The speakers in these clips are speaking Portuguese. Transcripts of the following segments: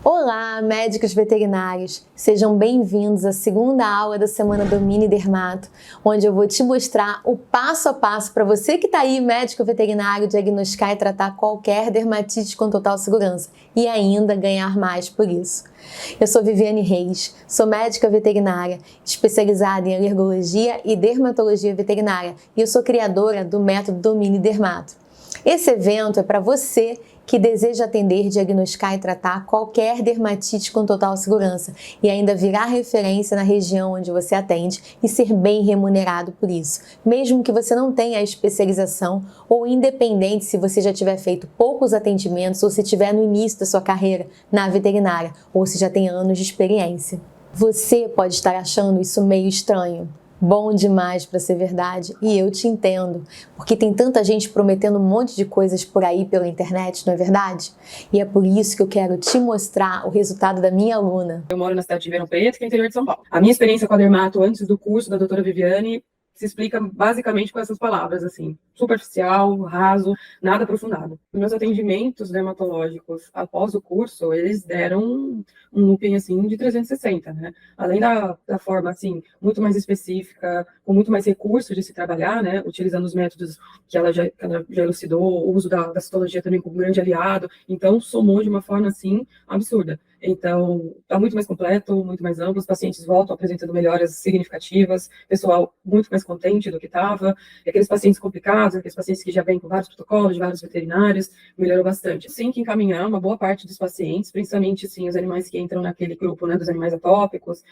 Olá, médicos veterinários! Sejam bem-vindos à segunda aula da semana do Mini Dermato, onde eu vou te mostrar o passo a passo para você que está aí, médico veterinário, diagnosticar e tratar qualquer dermatite com total segurança e ainda ganhar mais por isso. Eu sou Viviane Reis, sou médica veterinária, especializada em alergologia e dermatologia veterinária e eu sou criadora do método do Mini Dermato. Esse evento é para você que deseja atender, diagnosticar e tratar qualquer dermatite com total segurança e ainda virar referência na região onde você atende e ser bem remunerado por isso, mesmo que você não tenha a especialização ou independente se você já tiver feito poucos atendimentos ou se estiver no início da sua carreira na veterinária ou se já tem anos de experiência. Você pode estar achando isso meio estranho. Bom demais para ser verdade, e eu te entendo, porque tem tanta gente prometendo um monte de coisas por aí pela internet, não é verdade? E é por isso que eu quero te mostrar o resultado da minha aluna. Eu moro na cidade de Ribeirão Preto, que é interior de São Paulo. A minha experiência com a dermato antes do curso da doutora Viviane se explica basicamente com essas palavras, assim, superficial, raso, nada aprofundado. Os meus atendimentos dermatológicos após o curso, eles deram um looping, assim, de 360, né? Além da forma, assim, muito mais específica, com muito mais recursos de se trabalhar, né? Utilizando os métodos que ela já elucidou, o uso da citologia também como um grande aliado. Então, somou de uma forma, assim, absurda. Então, está muito mais completo, muito mais amplo, os pacientes voltam apresentando melhoras significativas, pessoal muito mais contente do que estava, aqueles pacientes complicados, aqueles pacientes que já vêm com vários protocolos, de vários veterinários, melhorou bastante. Sim, que encaminhar uma boa parte dos pacientes, principalmente, sim, os animais que entram naquele grupo, né, dos animais atópicos,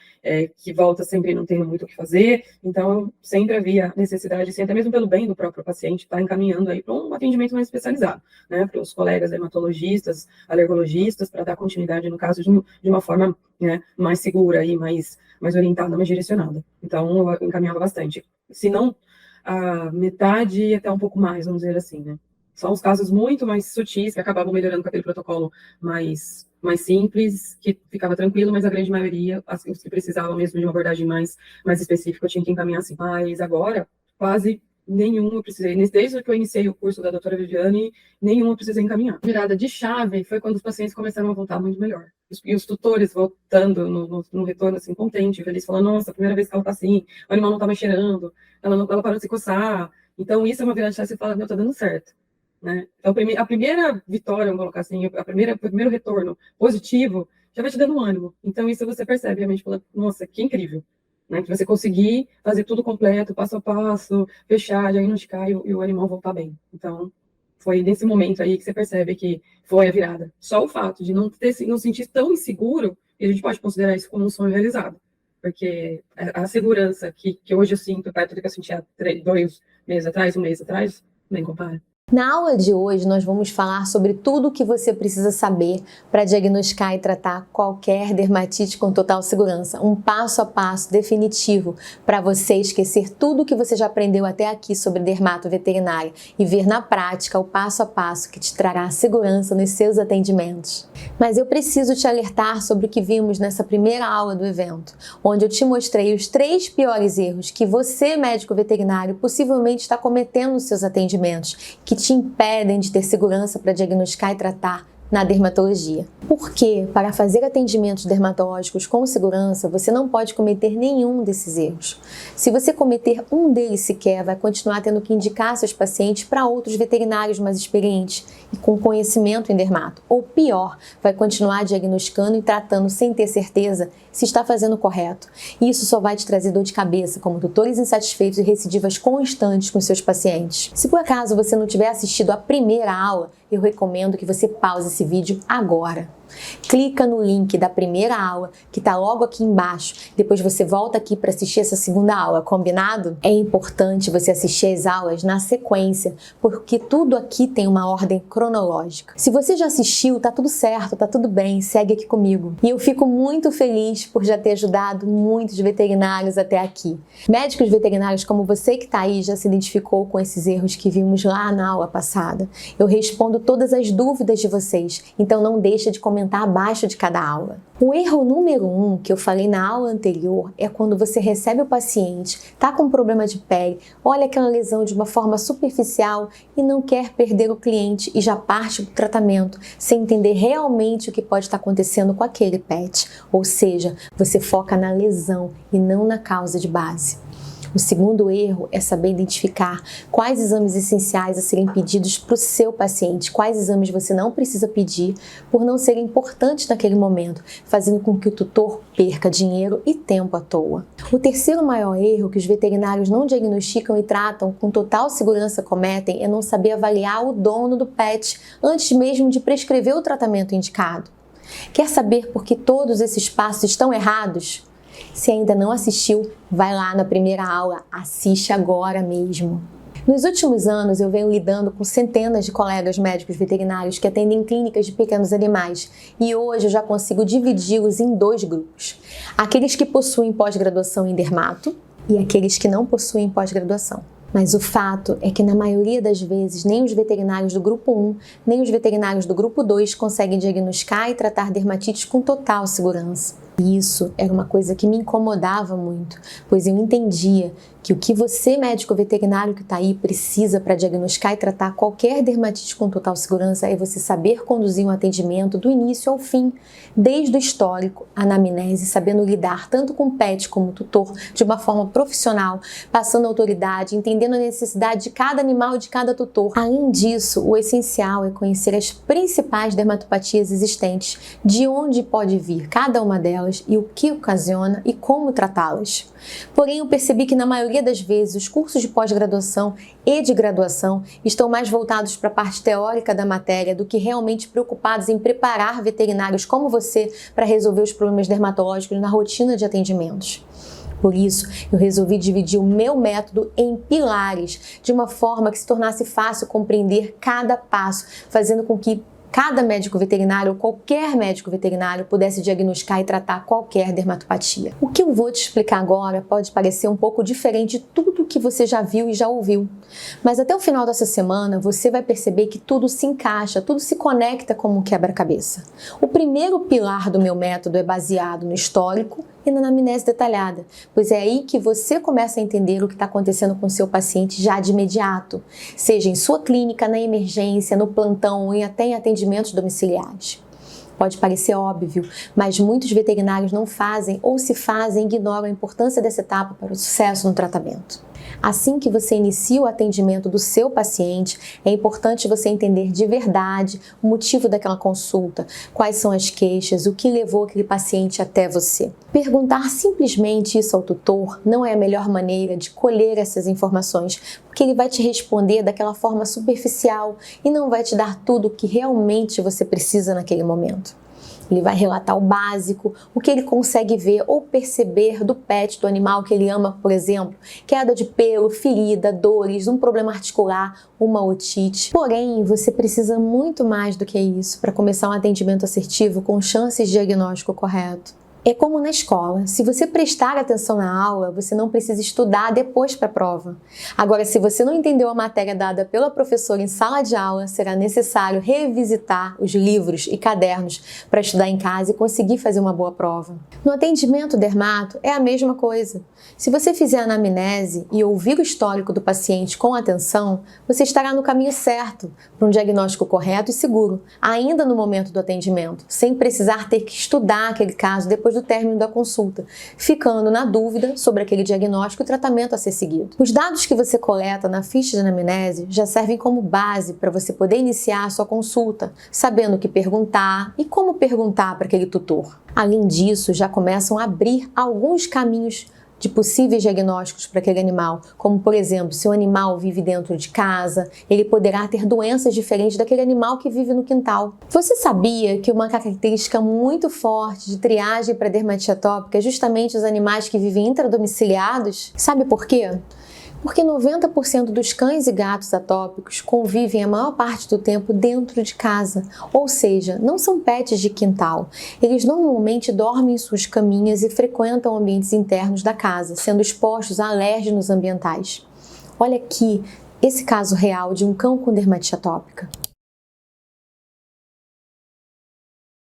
que volta sempre não tendo muito o que fazer, então, sempre havia necessidade, assim, até mesmo pelo bem do próprio paciente, estar encaminhando aí para um atendimento mais especializado, né, para os colegas dermatologistas, alergologistas, para dar continuidade, no caso, de uma forma, né, mais segura e mais orientada, mais direcionada. Então, eu encaminhava bastante. Se não a metade, até um pouco mais, vamos dizer assim, né? São os casos muito mais sutis, que acabavam melhorando com aquele protocolo mais simples, que ficava tranquilo, mas a grande maioria, os que precisavam mesmo de uma abordagem mais específica, eu tinha que encaminhar assim. Mas agora, quase nenhum eu precisei. Desde que eu iniciei o curso da doutora Viviane, nenhum eu precisei encaminhar. A virada de chave foi quando os pacientes começaram a voltar muito melhor. E os tutores voltando no retorno, assim, contente, feliz, falando, nossa, a primeira vez que ela tá assim, o animal não tá mais cheirando, ela parou de se coçar. Então, isso é uma virada de chave, você fala, meu, tá dando certo. Né? Então, a primeira vitória, vamos colocar assim, o primeiro retorno positivo, já vai te dando um ânimo. Então, isso você percebe, realmente, fala, nossa, que incrível. Né, que você conseguir fazer tudo completo, passo a passo, fechar, diagnosticar e o animal voltar bem. Então, foi nesse momento aí que você percebe que foi a virada. Só o fato de não sentir tão inseguro, e a gente pode considerar isso como um sonho realizado. Porque a segurança que hoje eu sinto, perto do que eu sentia 2 meses atrás, 1 mês atrás, nem compara. Na aula de hoje, nós vamos falar sobre tudo o que você precisa saber para diagnosticar e tratar qualquer dermatite com total segurança. Um passo a passo definitivo para você esquecer tudo o que você já aprendeu até aqui sobre dermato veterinária e ver na prática o passo a passo que te trará segurança nos seus atendimentos. Mas eu preciso te alertar sobre o que vimos nessa primeira aula do evento, onde eu te mostrei os 3 piores erros que você, médico veterinário, possivelmente está cometendo nos seus atendimentos, que te impedem de ter segurança para diagnosticar e tratar na dermatologia. Porque, para fazer atendimentos dermatológicos com segurança, você não pode cometer nenhum desses erros. Se você cometer um deles sequer, vai continuar tendo que indicar seus pacientes para outros veterinários mais experientes e com conhecimento em dermato. Ou pior, vai continuar diagnosticando e tratando sem ter certeza se está fazendo o correto. E isso só vai te trazer dor de cabeça, como tutores insatisfeitos e recidivas constantes com seus pacientes. Se por acaso você não tiver assistido a primeira aula, eu recomendo que você pause esse vídeo agora. Clica no link da primeira aula, que está logo aqui embaixo. Depois você volta aqui para assistir essa segunda aula, combinado? É importante você assistir as aulas na sequência, porque tudo aqui tem uma ordem cronológica. Se você já assistiu, tá tudo certo, tá tudo bem, segue aqui comigo. E eu fico muito feliz por já ter ajudado muitos veterinários até aqui. Médicos veterinários como você que está aí já se identificou com esses erros que vimos lá na aula passada. Eu respondo todas as dúvidas de vocês, então não deixa de comentar aumentar abaixo de cada aula. O erro número 1 que eu falei na aula anterior é quando você recebe o paciente, está com um problema de pele, olha aquela lesão de uma forma superficial e não quer perder o cliente e já parte para o tratamento, sem entender realmente o que pode estar acontecendo com aquele PET. Ou seja, você foca na lesão e não na causa de base. O segundo erro é saber identificar quais exames essenciais a serem pedidos para o seu paciente, quais exames você não precisa pedir por não serem importantes naquele momento, fazendo com que o tutor perca dinheiro e tempo à toa. O terceiro maior erro que os veterinários não diagnosticam e tratam com total segurança cometem é não saber avaliar o dono do pet antes mesmo de prescrever o tratamento indicado. Quer saber por que todos esses passos estão errados? Se ainda não assistiu, vai lá na primeira aula, assiste agora mesmo. Nos últimos anos, eu venho lidando com centenas de colegas médicos veterinários que atendem clínicas de pequenos animais e hoje eu já consigo dividi-los em 2 grupos. Aqueles que possuem pós-graduação em dermato e aqueles que não possuem pós-graduação. Mas o fato é que na maioria das vezes nem os veterinários do grupo 1, nem os veterinários do grupo 2 conseguem diagnosticar e tratar dermatites com total segurança. E isso era uma coisa que me incomodava muito, pois eu entendia que o que você, médico veterinário que está aí, precisa para diagnosticar e tratar qualquer dermatite com total segurança é você saber conduzir um atendimento do início ao fim, desde o histórico, a anamnese, sabendo lidar tanto com o pet como o tutor de uma forma profissional, passando autoridade, entendendo a necessidade de cada animal e de cada tutor. Além disso, o essencial é conhecer as principais dermatopatias existentes, de onde pode vir cada uma delas e o que ocasiona e como tratá-las. Porém, eu percebi que na maioria das vezes os cursos de pós-graduação e de graduação estão mais voltados para a parte teórica da matéria do que realmente preocupados em preparar veterinários como você para resolver os problemas dermatológicos na rotina de atendimentos. Por isso, eu resolvi dividir o meu método em pilares, de uma forma que se tornasse fácil compreender cada passo, fazendo com que cada médico veterinário ou qualquer médico veterinário pudesse diagnosticar e tratar qualquer dermatopatia. O que eu vou te explicar agora pode parecer um pouco diferente de tudo que você já viu e já ouviu, mas até o final dessa semana você vai perceber que tudo se encaixa, tudo se conecta como um quebra-cabeça. O primeiro pilar do meu método é baseado no histórico e na anamnese detalhada, pois é aí que você começa a entender o que está acontecendo com o seu paciente já de imediato, seja em sua clínica, na emergência, no plantão ou até em atendimentos domiciliares. Pode parecer óbvio, mas muitos veterinários não fazem ou se fazem ignoram a importância dessa etapa para o sucesso no tratamento. Assim que você inicia o atendimento do seu paciente, é importante você entender de verdade o motivo daquela consulta, quais são as queixas, o que levou aquele paciente até você. Perguntar simplesmente isso ao tutor não é a melhor maneira de colher essas informações, porque ele vai te responder daquela forma superficial e não vai te dar tudo o que realmente você precisa naquele momento. Ele vai relatar o básico, o que ele consegue ver ou perceber do pet, do animal que ele ama, por exemplo, queda de pelo, ferida, dores, um problema articular, uma otite. Porém, você precisa muito mais do que isso para começar um atendimento assertivo com chances de diagnóstico correto. É como na escola, se você prestar atenção na aula, você não precisa estudar depois para a prova. Agora, se você não entendeu a matéria dada pela professora em sala de aula, será necessário revisitar os livros e cadernos para estudar em casa e conseguir fazer uma boa prova. No atendimento dermato é a mesma coisa. Se você fizer a anamnese e ouvir o histórico do paciente com atenção, você estará no caminho certo para um diagnóstico correto e seguro, ainda no momento do atendimento, sem precisar ter que estudar aquele caso depois do término da consulta, ficando na dúvida sobre aquele diagnóstico e tratamento a ser seguido. Os dados que você coleta na ficha de anamnese já servem como base para você poder iniciar a sua consulta, sabendo o que perguntar e como perguntar para aquele tutor. Além disso, já começam a abrir alguns caminhos de possíveis diagnósticos para aquele animal, como por exemplo, se o animal vive dentro de casa, ele poderá ter doenças diferentes daquele animal que vive no quintal. Você sabia que uma característica muito forte de triagem para dermatite atópica é justamente os animais que vivem intradomiciliados? Sabe por quê? Porque 90% dos cães e gatos atópicos convivem a maior parte do tempo dentro de casa, ou seja, não são pets de quintal. Eles normalmente dormem em suas caminhas e frequentam ambientes internos da casa, sendo expostos a alérgenos ambientais. Olha aqui esse caso real de um cão com dermatite atópica.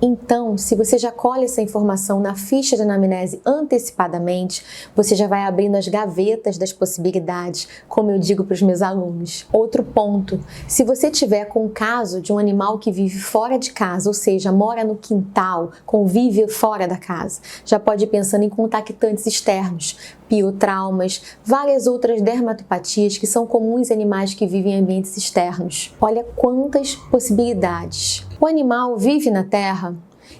Então, se você já colhe essa informação na ficha de anamnese antecipadamente, você já vai abrindo as gavetas das possibilidades, como eu digo para os meus alunos. Outro ponto, se você tiver com o caso de um animal que vive fora de casa, ou seja, mora no quintal, convive fora da casa, já pode ir pensando em contactantes externos, piotraumas, várias outras dermatopatias que são comuns em animais que vivem em ambientes externos. Olha quantas possibilidades. O animal vive na terra,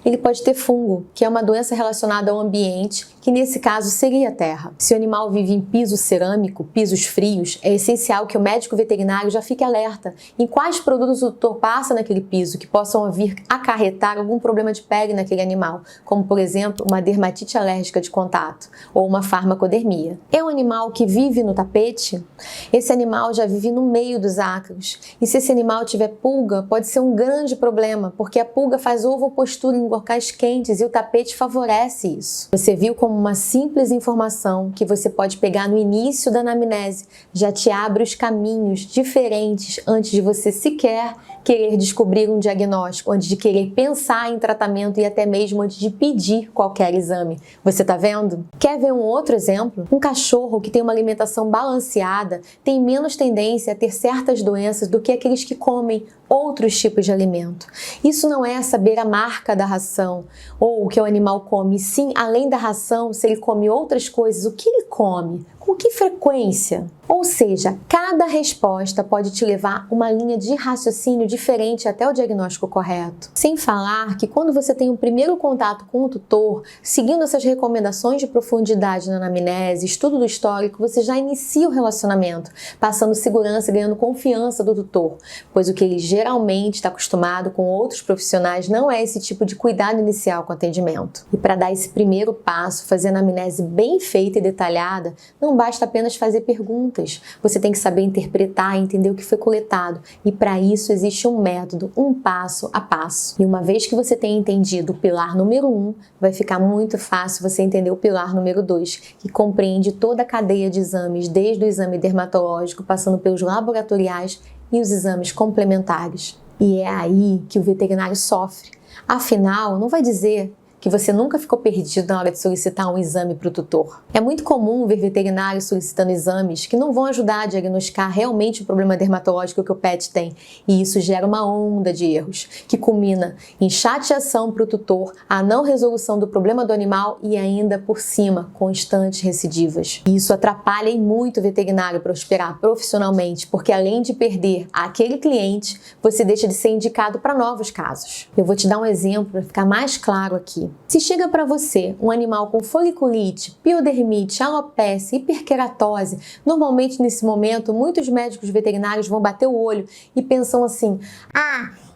ele pode ter fungo, que é uma doença relacionada ao ambiente, que nesse caso seria a terra. Se o animal vive em piso cerâmico, pisos frios, é essencial que o médico veterinário já fique alerta em quais produtos o tutor passa naquele piso que possam vir acarretar algum problema de pele naquele animal, como por exemplo uma dermatite alérgica de contato ou uma farmacodermia. É um animal que vive no tapete? Esse animal já vive no meio dos ácaros, e se esse animal tiver pulga, pode ser um grande problema, porque a pulga faz ovopostura em locais quentes e o tapete favorece isso. Você viu como uma simples informação que você pode pegar no início da anamnese já te abre os caminhos diferentes antes de você sequer querer descobrir um diagnóstico, antes de querer pensar em tratamento e até mesmo antes de pedir qualquer exame. Você tá vendo? Quer ver um outro exemplo? Um cachorro que tem uma alimentação balanceada tem menos tendência a ter certas doenças do que aqueles que comem outros tipos de alimento. Isso não é saber a marca da ração ou o que o animal come, sim, além da ração, se ele come outras coisas, o que ele come, com que frequência. Ou seja, cada resposta pode te levar uma linha de raciocínio diferente até o diagnóstico correto. Sem falar que quando você tem um primeiro contato com o tutor, seguindo essas recomendações de profundidade na anamnese, estudo do histórico, você já inicia o relacionamento, passando segurança e ganhando confiança do tutor, pois o que ele geralmente está acostumado com outros profissionais não é esse tipo de cuidado inicial com o atendimento. E para dar esse primeiro passo, fazer a anamnese bem feita e detalhada, não basta apenas fazer perguntas. Você tem que saber interpretar e entender o que foi coletado. E para isso existe um método, um passo a passo. E uma vez que você tenha entendido o pilar número 1, vai ficar muito fácil você entender o pilar número 2, que compreende toda a cadeia de exames, desde o exame dermatológico, passando pelos laboratoriais e os exames complementares. E é aí que o veterinário sofre. Afinal, não vai dizer que você nunca ficou perdido na hora de solicitar um exame para o tutor. É muito comum ver veterinários solicitando exames que não vão ajudar a diagnosticar realmente o problema dermatológico que o pet tem, e isso gera uma onda de erros, que culmina em chateação para o tutor, a não resolução do problema do animal e ainda, por cima, constantes recidivas. E isso atrapalha em muito o veterinário prosperar profissionalmente, porque além de perder aquele cliente, você deixa de ser indicado para novos casos. Eu vou te dar um exemplo para ficar mais claro aqui. Se chega para você um animal com foliculite, piodermite, alopecia, hiperkeratose, normalmente nesse momento muitos médicos veterinários vão bater o olho e pensam assim: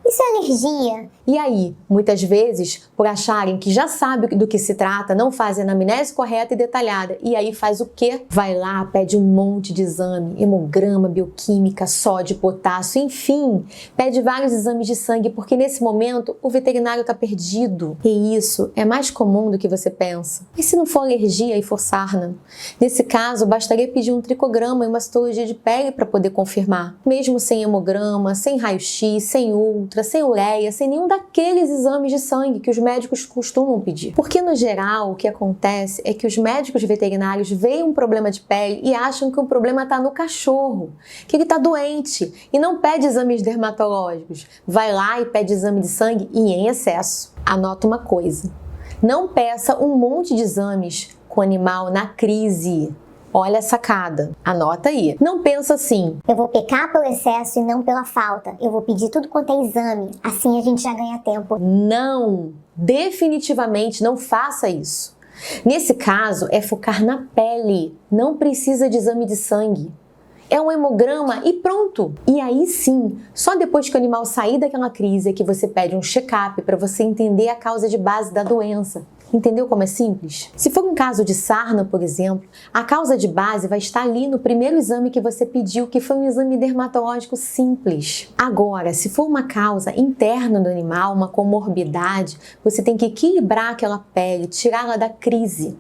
isso é alergia. E aí, muitas vezes, por acharem que já sabe do que se trata, não fazem a anamnese correta e detalhada. E aí faz o quê? Vai lá, pede um monte de exame, hemograma, bioquímica, sódio, potássio, enfim. Pede vários exames de sangue, porque nesse momento o veterinário está perdido. E isso é mais comum do que você pensa. E se não for alergia e for sarna? Nesse caso, bastaria pedir um tricograma e uma citologia de pele para poder confirmar. Mesmo sem hemograma, sem raio-x, sem ultra, sem ureia, sem nenhum daqueles exames de sangue que os médicos costumam pedir. Porque, no geral, o que acontece é que os médicos veterinários veem um problema de pele e acham que o problema está no cachorro, que ele está doente e não pede exames dermatológicos. Vai lá e pede exame de sangue e em excesso. Anota uma coisa: não peça um monte de exames com o animal na crise. Olha a sacada, anota aí. Não pensa assim: eu vou pecar pelo excesso e não pela falta. Eu vou pedir tudo quanto é exame, assim a gente já ganha tempo. Não, definitivamente não faça isso. Nesse caso, é focar na pele, não precisa de exame de sangue. É um hemograma e pronto. E aí sim, só depois que o animal sair daquela crise é que você pede um check-up para você entender a causa de base da doença. Entendeu como é simples? Se for um caso de sarna, por exemplo, a causa de base vai estar ali no primeiro exame que você pediu, que foi um exame dermatológico simples. Agora, se for uma causa interna do animal, uma comorbidade, você tem que equilibrar aquela pele, tirá-la da crise.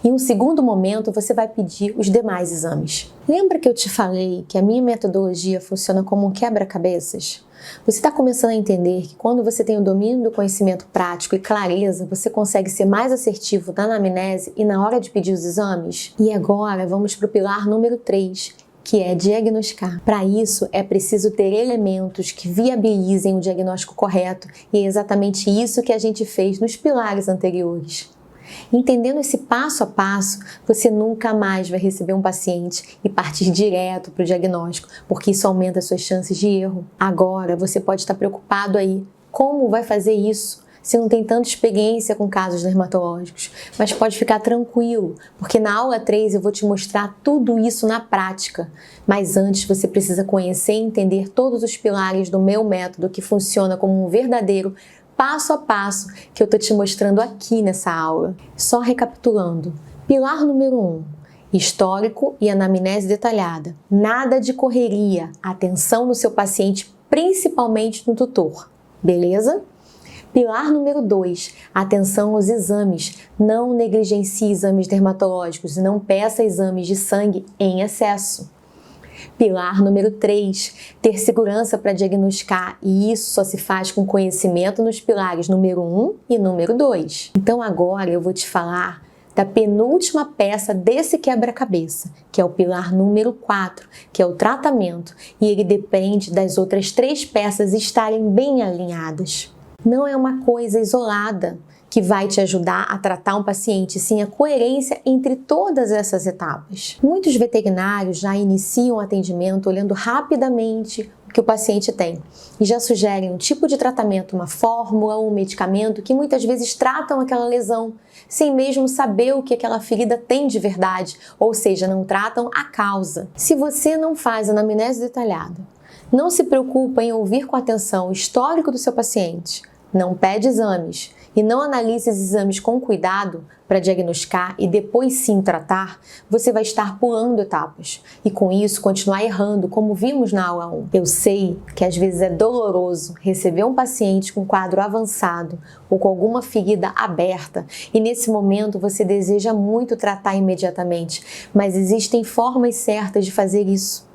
Em um segundo momento, você vai pedir os demais exames. Lembra que eu te falei que a minha metodologia funciona como um quebra-cabeças? Você está começando a entender que quando você tem o domínio do conhecimento prático e clareza, você consegue ser mais assertivo na anamnese e na hora de pedir os exames? E agora vamos para o pilar número 3, que é diagnosticar. Para isso, é preciso ter elementos que viabilizem o diagnóstico correto, e é exatamente isso que a gente fez nos pilares anteriores. Entendendo esse passo a passo, você nunca mais vai receber um paciente e partir direto para o diagnóstico, porque isso aumenta as suas chances de erro. Agora, você pode estar preocupado aí, como vai fazer isso? Se não tem tanta experiência com casos dermatológicos, mas pode ficar tranquilo, porque na aula 3 eu vou te mostrar tudo isso na prática. Mas antes você precisa conhecer e entender todos os pilares do meu método que funciona como um verdadeiro passo a passo que eu tô te mostrando aqui nessa aula. Só recapitulando. Pilar número 1. Histórico e anamnese detalhada. Nada de correria. Atenção no seu paciente, principalmente no tutor. Beleza? Pilar número 2, atenção aos exames. Não negligencie exames dermatológicos e não peça exames de sangue em excesso. Pilar número 3, ter segurança para diagnosticar, e isso só se faz com conhecimento nos pilares número 1 e número 2. Então agora eu vou te falar da penúltima peça desse quebra-cabeça, que é o pilar número 4, que é o tratamento, e ele depende das outras 3 peças estarem bem alinhadas. Não é uma coisa isolada que vai te ajudar a tratar um paciente, sim a coerência entre todas essas etapas. Muitos veterinários já iniciam o atendimento olhando rapidamente o que o paciente tem e já sugerem um tipo de tratamento, uma fórmula ou um medicamento que muitas vezes tratam aquela lesão, sem mesmo saber o que aquela ferida tem de verdade, ou seja, não tratam a causa. Se você não faz anamnese detalhada, não se preocupa em ouvir com atenção o histórico do seu paciente, não pede exames e não analisa esses exames com cuidado para diagnosticar e depois sim tratar, você vai estar pulando etapas e com isso continuar errando, como vimos na aula 1. Eu sei que às vezes é doloroso receber um paciente com quadro avançado ou com alguma ferida aberta e nesse momento você deseja muito tratar imediatamente, mas existem formas certas de fazer isso.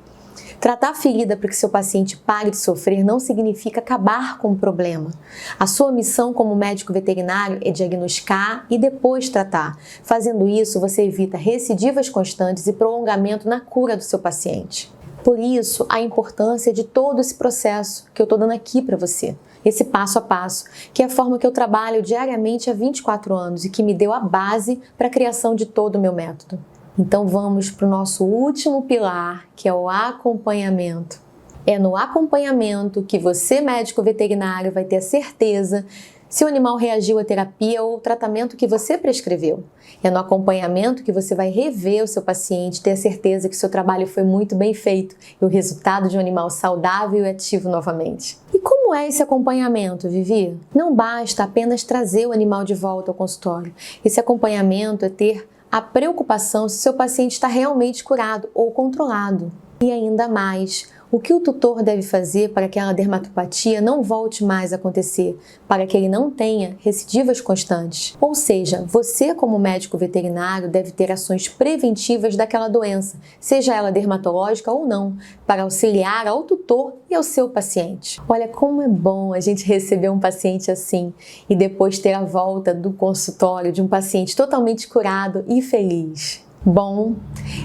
Tratar a ferida para que seu paciente pare de sofrer não significa acabar com o problema. A sua missão como médico veterinário é diagnosticar e depois tratar. Fazendo isso, você evita recidivas constantes e prolongamento na cura do seu paciente. Por isso, a importância de todo esse processo que eu estou dando aqui para você. Esse passo a passo, que é a forma que eu trabalho diariamente há 24 anos e que me deu a base para a criação de todo o meu método. Então vamos para o nosso último pilar, que é o acompanhamento. É no acompanhamento que você, médico veterinário, vai ter a certeza se o animal reagiu à terapia ou ao tratamento que você prescreveu. É no acompanhamento que você vai rever o seu paciente, ter a certeza que o seu trabalho foi muito bem feito e o resultado de um animal saudável e ativo novamente. E como é esse acompanhamento, Vivi? Não basta apenas trazer o animal de volta ao consultório. Esse acompanhamento é ter a preocupação se seu paciente está realmente curado ou controlado. E ainda mais, o que o tutor deve fazer para que aquela dermatopatia não volte mais a acontecer, para que ele não tenha recidivas constantes. Ou seja, você como médico veterinário deve ter ações preventivas daquela doença, seja ela dermatológica ou não, para auxiliar ao tutor e ao seu paciente. Olha como é bom a gente receber um paciente assim e depois ter a volta do consultório de um paciente totalmente curado e feliz. Bom,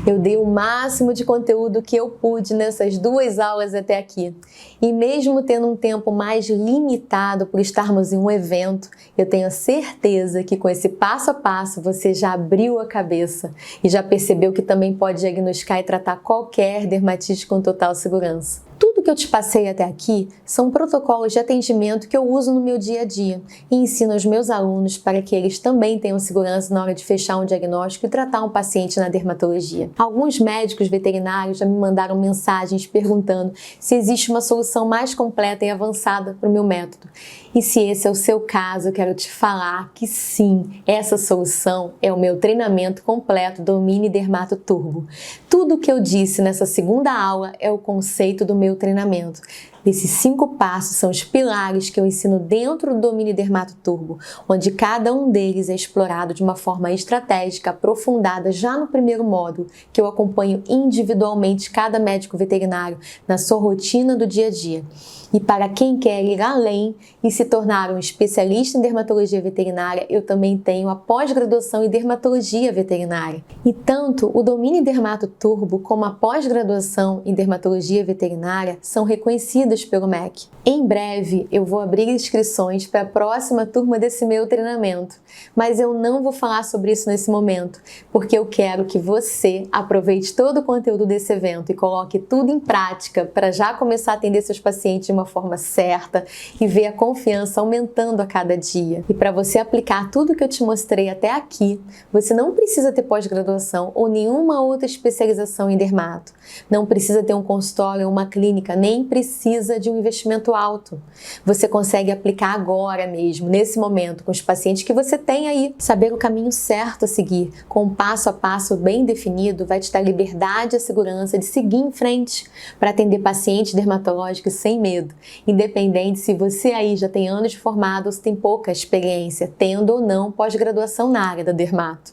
eu dei o máximo de conteúdo que eu pude nessas 2 aulas até aqui. E mesmo tendo um tempo mais limitado por estarmos em um evento, eu tenho a certeza que com esse passo a passo você já abriu a cabeça e já percebeu que também pode diagnosticar e tratar qualquer dermatite com total segurança. Tudo que eu te passei até aqui são protocolos de atendimento que eu uso no meu dia a dia e ensino aos meus alunos para que eles também tenham segurança na hora de fechar um diagnóstico e tratar um paciente na dermatologia. Alguns médicos veterinários já me mandaram mensagens perguntando se existe uma solução mais completa e avançada para o meu método. E se esse é o seu caso, eu quero te falar que sim, essa solução é o meu treinamento completo do Mini Dermato Turbo. Tudo o que eu disse nessa segunda aula é o conceito do meu treinamento. Esses 5 passos são os pilares que eu ensino dentro do Domínio Dermato Turbo, onde cada um deles é explorado de uma forma estratégica, aprofundada já no primeiro módulo, que eu acompanho individualmente cada médico veterinário na sua rotina do dia a dia. E para quem quer ir além e se tornar um especialista em dermatologia veterinária, eu também tenho a pós-graduação em dermatologia veterinária. E tanto o Domínio Dermato Turbo como a pós-graduação em dermatologia veterinária são reconhecidas pelo MEC. Em breve eu vou abrir inscrições para a próxima turma desse meu treinamento, mas eu não vou falar sobre isso nesse momento, porque eu quero que você aproveite todo o conteúdo desse evento e coloque tudo em prática para já começar a atender seus pacientes de uma forma certa e ver a confiança aumentando a cada dia. E para você aplicar tudo que eu te mostrei até aqui, você não precisa ter pós-graduação ou nenhuma outra especialização em dermato. Não precisa ter um consultório ou uma clínica, nem precisa de um investimento alto. Você consegue aplicar agora mesmo, nesse momento, com os pacientes que você tem aí. Saber o caminho certo a seguir, com um passo a passo bem definido, vai te dar liberdade e a segurança de seguir em frente para atender pacientes dermatológicos sem medo, independente se você aí já tem anos de formado ou se tem pouca experiência, tendo ou não pós-graduação na área da dermato.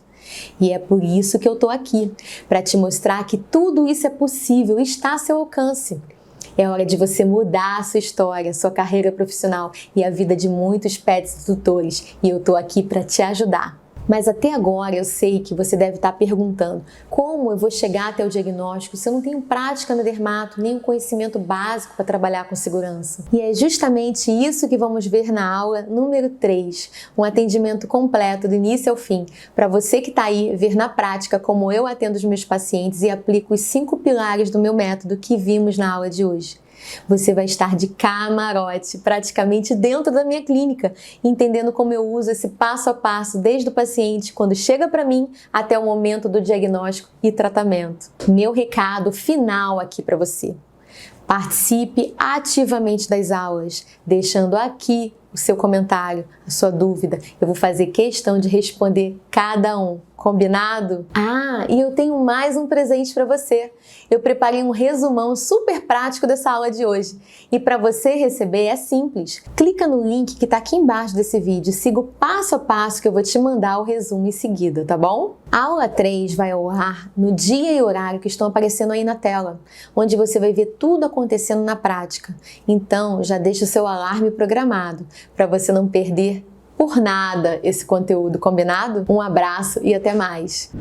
E é por isso que eu tô aqui, para te mostrar que tudo isso é possível e está a seu alcance. É hora de você mudar a sua história, sua carreira profissional e a vida de muitos pets tutores, e eu tô aqui para te ajudar. Mas até agora eu sei que você deve estar perguntando: como eu vou chegar até o diagnóstico se eu não tenho prática na dermato, nem um conhecimento básico para trabalhar com segurança? E é justamente isso que vamos ver na aula número 3, um atendimento completo do início ao fim, para você que está aí ver na prática como eu atendo os meus pacientes e aplico os 5 pilares do meu método que vimos na aula de hoje. Você vai estar de camarote, praticamente dentro da minha clínica, entendendo como eu uso esse passo a passo desde o paciente, quando chega para mim, até o momento do diagnóstico e tratamento. Meu recado final aqui para você: participe ativamente das aulas, deixando aqui o seu comentário, a sua dúvida. Eu vou fazer questão de responder cada um. Combinado? Ah, e eu tenho mais um presente para você. Eu preparei um resumão super prático dessa aula de hoje. E para você receber é simples. Clica no link que está aqui embaixo desse vídeo. Siga o passo a passo que eu vou te mandar o resumo em seguida, tá bom? A aula 3 vai ao ar no dia e horário que estão aparecendo aí na tela, onde você vai ver tudo acontecendo na prática. Então, já deixa o seu alarme programado para você não perder por nada esse conteúdo, combinado? Um abraço e até mais!